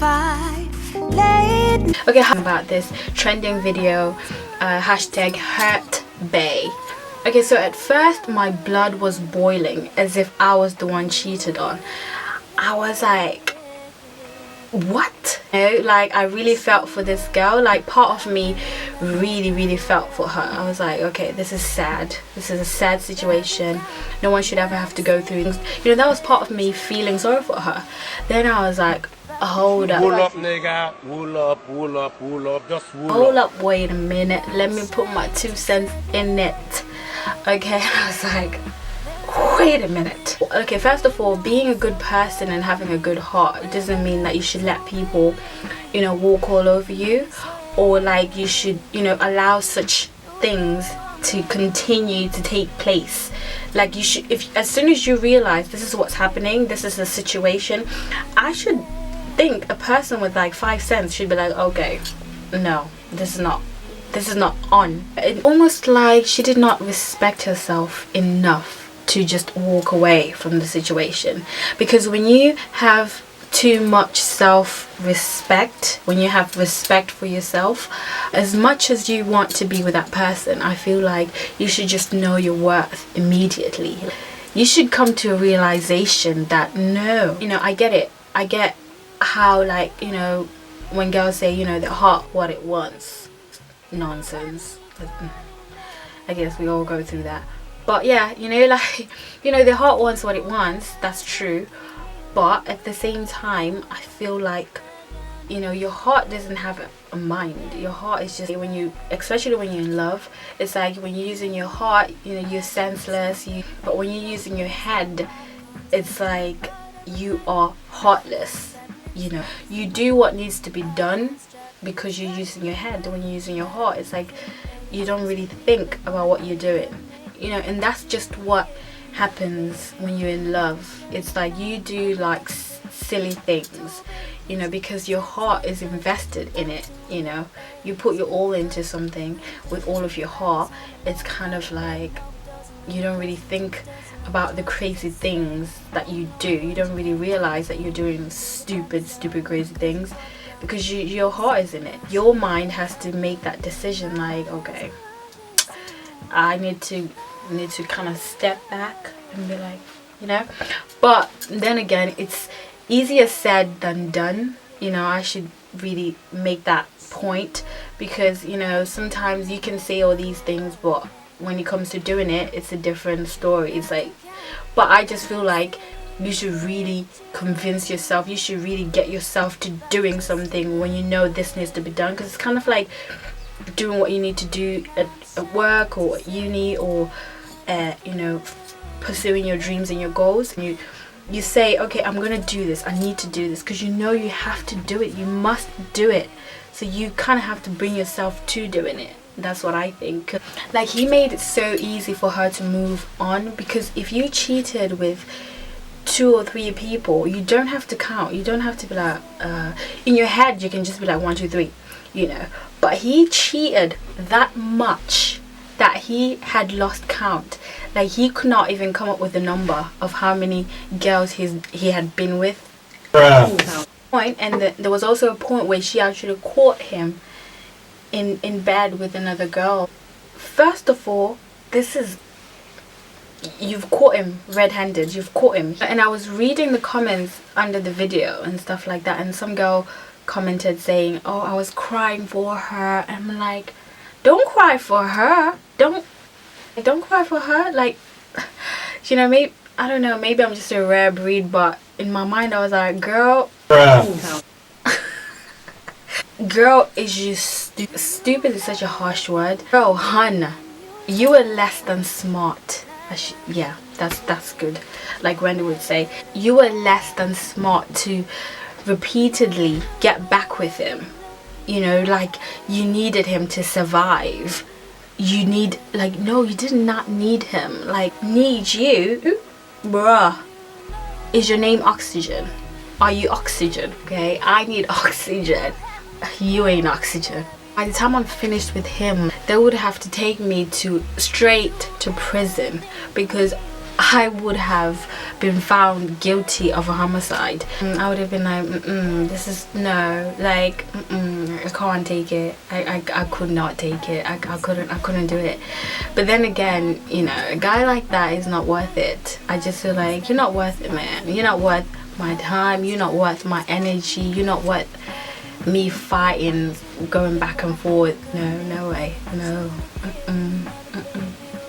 fight late. Okay, how about this trending video, hashtag HURTBAE. Okay, so at first my blood was boiling as if I was the one cheated on. I was like, what? You know, like I really felt for this girl. Like part of me really felt for her. I was like, okay, this is sad. This is a sad situation. No one should ever have to go through things. You know, that was part of me feeling sorry for her. Then I was like, hold up. Wool up, nigga. Wool up, wool up, wool up. Just wool up. Hold up, wait a minute. Let me put my 2 cents in it. Okay, I was like, wait a minute. Okay, first of all, being a good person and having a good heart doesn't mean that you should let people, you know, walk all over you, or like you should, you know, allow such things to continue to take place. Like you should, if as soon as you realize this is what's happening, this is the situation, I should think a person with like 5 cents should be like, okay, no, this is not on. It's almost like she did not respect herself enough to just walk away from the situation. Because when you have too much self-respect, when you have respect for yourself, as much as you want to be with that person, I feel like you should just know your worth immediately. You should come to a realization that no, you know, I get it. I get how, like, you know, when girls say, you know, their heart what it wants. Nonsense. I guess we all go through that. But yeah, you know, like, you know, the heart wants what it wants. That's true. But at the same time, I feel like, you know, your heart doesn't have a mind. Your heart is just, when you, especially when you're in love, it's like when you're using your heart, you know, you're senseless. But when you're using your head, it's like you are heartless. You know, you do what needs to be done because you're using your head. When you're using your heart, it's like you don't really think about what you're doing. You know, and that's just what happens when you're in love. It's like you do like silly things, you know, because your heart is invested in it. You know, you put your all into something with all of your heart. It's kind of like you don't really think about the crazy things that you do. You don't really realize that you're doing stupid crazy things because your heart is in it. Your mind has to make that decision, like, okay, I need to kind of step back and be like, you know. But then again, it's easier said than done. You know, I should really make that point, because, you know, sometimes you can say all these things, but when it comes to doing it, it's a different story. It's like, but I just feel like you should really convince yourself, you should really get yourself to doing something when you know this needs to be done, because it's kind of like doing what you need to do at work or at uni, or you know, pursuing your dreams and your goals. And you say, okay, I'm gonna do this, I need to do this, because you know you have to do it, you must do it. So you kind of have to bring yourself to doing it. That's what I think. Like, he made it so easy for her to move on, because if you cheated with 2 or 3 people, you don't have to count. You don't have to be like, in your head you can just be like 1, 2, 3, you know. But he cheated that much that he had lost count. Like, he could not even come up with the number of how many girls he had been with. And there was also a point where she actually caught him in bed with another girl. First of all, this is, you've caught him red-handed, you've caught him. And I was reading the comments under the video and stuff like that, and some girl commented saying, oh, I was crying for her. And I'm like, don't cry for her, don't cry for her. Like, you know, maybe, I don't know, maybe I'm just a rare breed, but in my mind I was like, girl, girl is just stupid is such a harsh word. Girl, hun, you were less than smart. Yeah, that's good. Like Wendy would say, you were less than smart to repeatedly get back with him. You know, like, you needed him to survive. You need, like, no, you did not need him. Like, need you, bruh. Is your name Oxygen? Are you oxygen? Okay, I need oxygen. You ain't oxygen. By the time I'm finished with him, they would have to take me straight to prison, because I would have been found guilty of a homicide, I would have been like, this is no, like, I can't take it. I could not take it. I couldn't do it. But then again, you know, a guy like that is not worth it. I just feel like you're not worth it, man. You're not worth my time. You're not worth my energy. You're not worth me fighting, going back and forth. No way. No.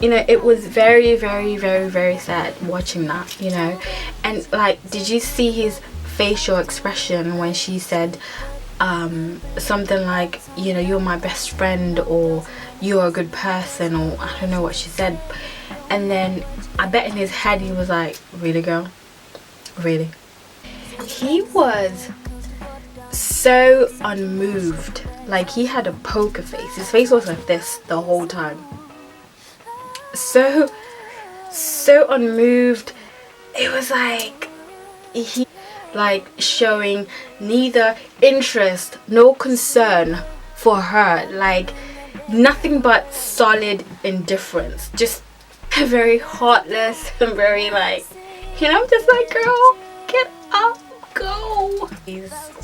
You know, it was very, very, very, very sad watching that, you know. And like, did you see his facial expression when she said something like, you know, you're my best friend, or you're a good person, or I don't know what she said. And then I bet in his head he was like, really, girl? Really? He was so unmoved. Like, he had a poker face. His face was like this the whole time. So unmoved. It was like he like showing neither interest nor concern for her, like nothing but solid indifference, just very heartless and very like, you know, I'm just like, girl, get up, go.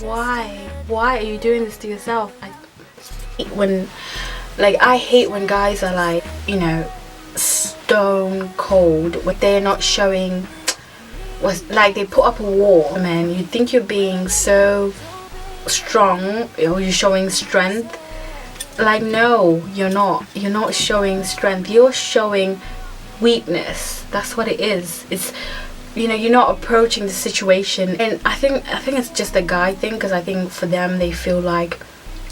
Why are you doing this to yourself? I hate when guys are like, you know, stone cold, when they're not showing, was like they put up a wall. Man, you think you're being so strong, or you're showing strength. Like, no, you're not showing strength, you're showing weakness. That's what it is. It's, you know, you're not approaching the situation. And I think it's just a guy thing, because I think for them, they feel like,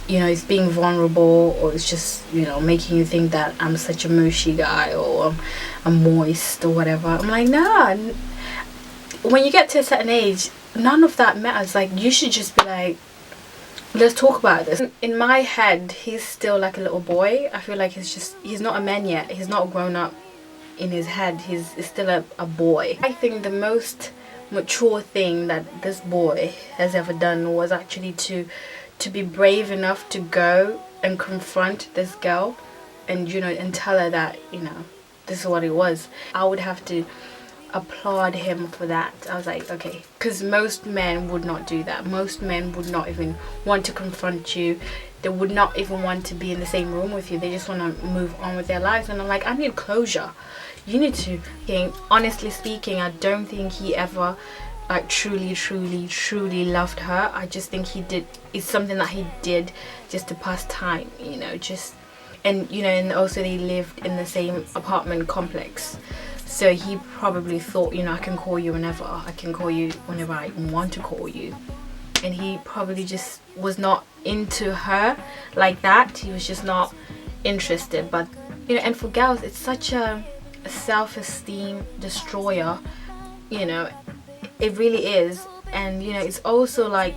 you know, it's being vulnerable, or it's just, you know, making you think that I'm such a mushy guy, or I'm moist, or whatever. I'm like, nah. When you get to a certain age, none of that matters. Like, you should just be like, let's talk about this. In my head, he's still like a little boy. I feel like he's not a man yet. He's not grown up in his head. He's still a boy. I think the most mature thing that this boy has ever done was actually to be brave enough to go and confront this girl, and, you know, and tell her that, you know, this is what it was. I would have to applaud him for that. I was like, okay, because most men would not do that. Most men would not even want to confront you. They would not even want to be in the same room with you. They just want to move on with their lives. And I'm like, I need closure. You need to. Honestly speaking, I don't think he ever like truly loved her. I just think it's something that he did just to pass time, you know, just, and, you know, and also they lived in the same apartment complex, so he probably thought, you know, I can call you whenever, I can call you whenever I want to call you. And he probably just was not into her like that. He was just not interested. But, you know, and for girls, it's such a self-esteem destroyer, you know. It really is. And, you know, it's also like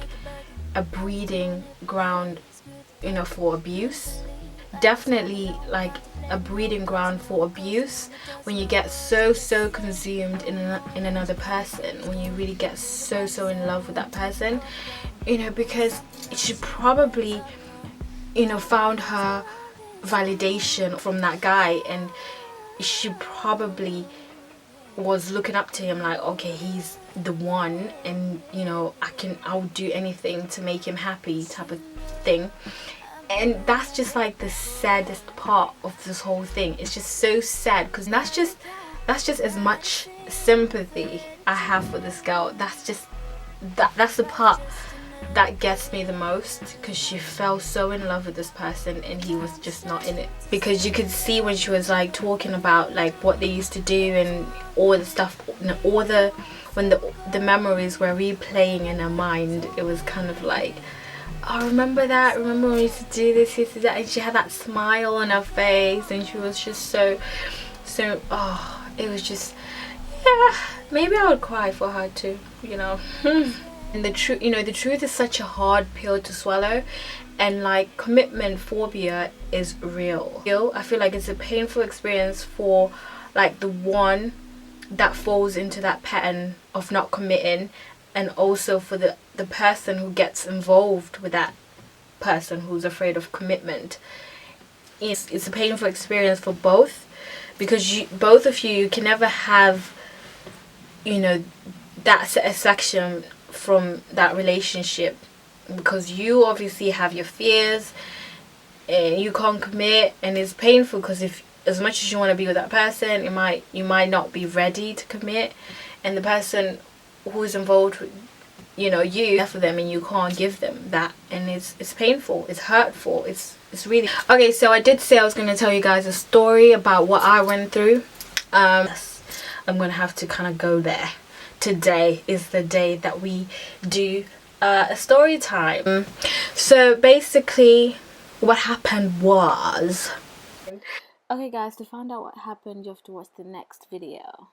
a breeding ground, you know, for abuse. Definitely like a breeding ground for abuse, when you get so consumed in another person, when you really get so in love with that person, you know, because she probably, you know, found her validation from that guy, and she probably was looking up to him like, okay, he's the one, and, you know, I'll do anything to make him happy, type of thing. And that's just like the saddest part of this whole thing. It's just so sad, because that's just as much sympathy I have for this girl. That's the part that gets me the most, because she fell so in love with this person and he was just not in it. Because you could see when she was like talking about like what they used to do and all the stuff, all the, when the memories were replaying in her mind, it was kind of like, oh, remember that, remember when we used to do this, used to do that, and she had that smile on her face, and she was just so oh, it was just, yeah, maybe I would cry for her too, you know. And the truth, you know, the truth is such a hard pill to swallow, and like commitment phobia is real. I feel like it's a painful experience for like the one that falls into that pattern of not committing, and also for the person who gets involved with that person who's afraid of commitment. It's a painful experience for both, because both of you can never have you know, that satisfaction from that relationship, because you obviously have your fears and you can't commit, and it's painful because if as much as you want to be with that person, you might not be ready to commit, and the person who's involved with, you know, you for them, and you can't give them that, and it's painful, it's hurtful, it's really okay. So I did say I was going to tell you guys a story about what I went through. Yes, I'm gonna have to kind of go there. Today is the day that we do a story time. So basically what happened was, okay guys, to find out what happened you have to watch the next video.